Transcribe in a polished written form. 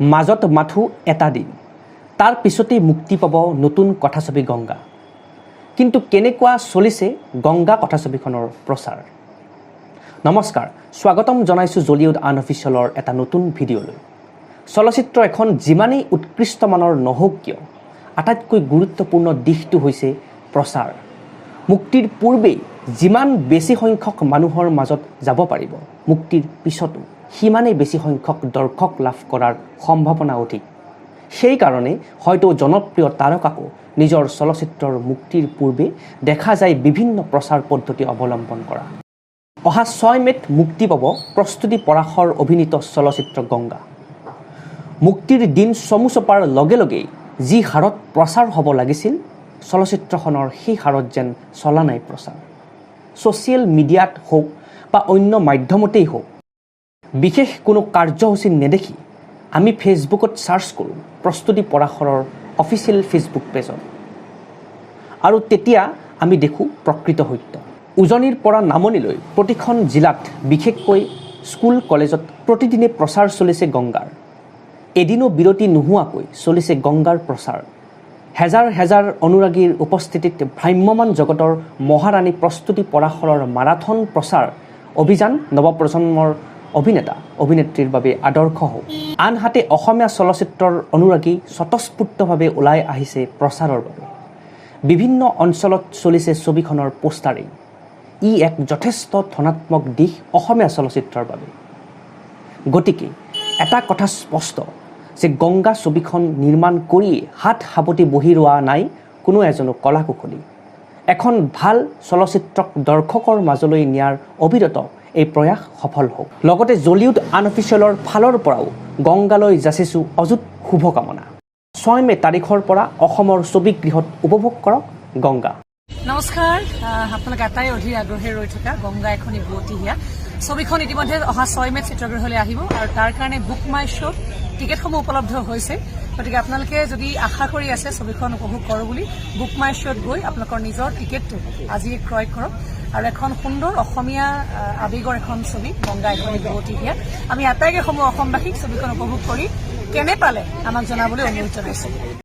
মাজত মাথো এটা দিন তাৰ পিছতেই মুক্তি পাব নতুন কথাছবি গংগা। কিন্তু কেনেকুৱা চলিছে গংগা কথাছবিখনৰ প্ৰচাৰ? নমস্কাৰ, স্বাগতম জনাইছোঁ জলিউড আনঅফিচিয়েলৰ এটা নতুন ভিডিঅ'লৈ। চলচ্চিত্ৰ এখন যিমানেই উৎকৃষ্ট মানৰ নহওক কিয়, আটাইতকৈ গুৰুত্বপূৰ্ণ দিশটো হৈছে প্ৰচাৰ। মুক্তিৰ পূৰ্বেই যিমান বেছি সংখ্যক মানুহৰ মাজত যাব পাৰিব, মুক্তিৰ পিছতো সিমানেই বেছি সংখ্যক দৰ্শক লাভ কৰাৰ সম্ভাৱনা অধিক। সেইকাৰণে হয়তো জনপ্ৰিয় তাৰকাকো নিজৰ চলচ্চিত্ৰৰ মুক্তিৰ পূৰ্বে দেখা যায় বিভিন্ন প্ৰচাৰ পদ্ধতি অৱলম্বন কৰা। অহা 6 মে'ত মুক্তি পাব প্ৰস্তুতি পৰাশৰ অভিনীত চলচ্চিত্ৰ গংগা। মুক্তিৰ দিন চমু চপাৰ লগে লগেই যি হাৰত প্ৰচাৰ হ'ব লাগিছিল, চলচ্চিত্ৰখনৰ সেই হাৰত যেন চলা নাই প্ৰচাৰ। ছ'চিয়েল মিডিয়াত হওক বা অন্য মাধ্যমতেই হওক, বিশেষ কোনো কাৰ্যসূচী নেদেখি আমি ফেচবুকত চাৰ্চ কৰোঁ প্ৰস্তুতি পৰাশৰৰ অফিচিয়েল ফেচবুক পেজত, আৰু তেতিয়া আমি দেখোঁ প্ৰকৃত সত্য। উজনিৰ পৰা নামনিলৈ প্ৰতিখন জিলাত, বিশেষকৈ স্কুল কলেজত প্ৰতিদিনে প্ৰচাৰ চলিছে গংগাৰ। এদিনো বিৰতি নোহোৱাকৈ চলিছে গংগাৰ প্ৰচাৰ। হেজাৰ হেজাৰ অনুৰাগীৰ উপস্থিতিত ভ্ৰাম্যমান জগতৰ মহাৰাণী প্ৰস্তুতি পৰাশৰৰ মাৰাথন প্ৰচাৰ অভিযান নৱপ্ৰজন্মৰ অভিনেতা অভিনেত্ৰীৰ বাবে আদৰ্শ হওক। আনহাতে অসমীয়া চলচ্চিত্ৰৰ অনুৰাগী স্বতঃস্ফূৰ্তভাৱে ওলাই আহিছে প্ৰচাৰৰ বাবে। বিভিন্ন অঞ্চলত চলিছে ছবিখনৰ পোষ্টাৰিং। ই এক যথেষ্ট ধনাত্মক দিশ অসমীয়া চলচ্চিত্ৰৰ বাবে। গতিকে এটা কথা স্পষ্ট যে গংগা ছবিখন নিৰ্মাণ কৰিয়েই হাত সাৱটি বহি ৰোৱা নাই কোনো এজনো কলা কুশলী। এখন ভাল চলচ্চিত্ৰক দৰ্শকৰ মাজলৈ নিয়াৰ অবিৰত এই প্ৰয়াস সফল হওক। লগতে জলিউড আনঅফিচিয়েলৰ ফালৰ পৰাও গংগালৈ যাচিছোঁ অযুত শুভকামনা। 6 মে' তাৰিখৰ পৰা অসমৰ ছবিগৃহত উপভোগ কৰক গংগা। নমস্কাৰ, আপোনালোক এটাই অধীৰ আগ্ৰহে ৰৈ থকা গংগা এখনি বুৱতি হিয়া ছবিখন ইতিমধ্যে অহা 6 মে'ত চিত্ৰগৃহলৈ আহিব, আৰু তাৰ কাৰণে বুক মাই শ্ব'ত টিকেটসমূহ উপলব্ধ হৈছে। গতিকে আপোনালোকে যদি আশা কৰি আছে ছবিখন উপভোগ কৰোঁ বুলি, বুক মাই শ্ব'ত গৈ আপোনালোকৰ নিজৰ টিকেটটো আজিয়ে ক্ৰয় কৰক, আৰু এখন সুন্দৰ অসমীয়া আৱেগৰ এখন ছবি গংগা এখনি বুৱতি হিয়া। আমি আটাইকেইসমূহ অসমবাসীক ছবিখন উপভোগ কৰি কেনে পালে আমাক জনাবলৈ অনুৰোধ জনাইছোঁ।